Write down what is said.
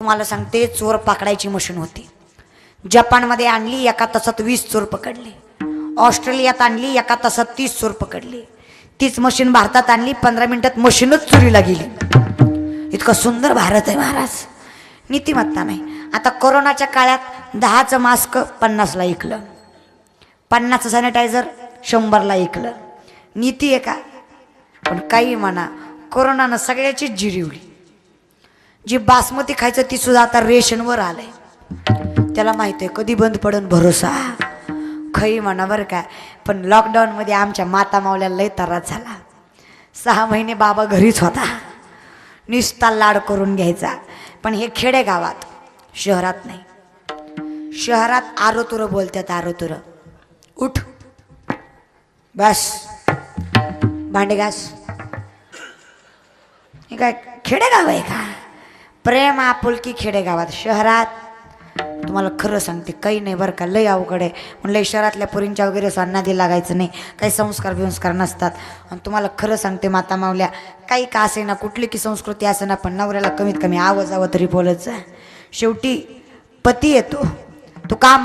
तुम्हाला सांगते, चोर पकडायची मशीन होती. जपानमध्ये आणली, एका तासात 20 चोर पकडले. ऑस्ट्रेलियात आणली, एका तासात 30 चोर पकडले. तीच मशीन भारतात आणली, 15 मिनिटात मशीनच चोरीला गेली. इतकं सुंदर भारत आहे महाराज. नीतिमत्ता नाही. आता कोरोनाच्या काळात 10चं मास्क 50ला ऐकलं, 50चं सॅनिटायझर 100ला ऐकलं. नीती आहे का? पण काही म्हणा, कोरोनानं सगळ्याचीच जिरीवली. जी बासमती खायचं ती सुद्धा आता रेशनवर आलंय. त्याला माहित आहे कधी बंद पडन भरोसा. खई म्हणा बरं का. पण लॉकडाऊनमध्ये आमच्या माता मावल्याला लय त्रास झाला. 6 महिने बाबा घरीच होता, निस्ता लाड करून घ्यायचा. पण हे खेडेगावात, शहरात नाही. शहरात आरोतुर बोलतात, आरोतुर. उठ, बस, भांडे घास. हे काय खेडेगाव आहे का? प्रेम आपुलकी खेडेगावात. शहरात तुम्हाला खरं सांगते काही नाही बरं का, लय अवघड आहे. म्हणलं शहरातल्या पोरींच्या वगैरे सन्नादी लागायचं नाही, काही संस्कार बिंस्कार नसतात. आणि तुम्हाला खरं सांगते माता मावल्या, काही का असे ना, कुठली की संस्कृती असे ना, पण नवऱ्याला कमीत कमी आवाजावं तरी बोलत जा. शेवटी पती येतो, तो काम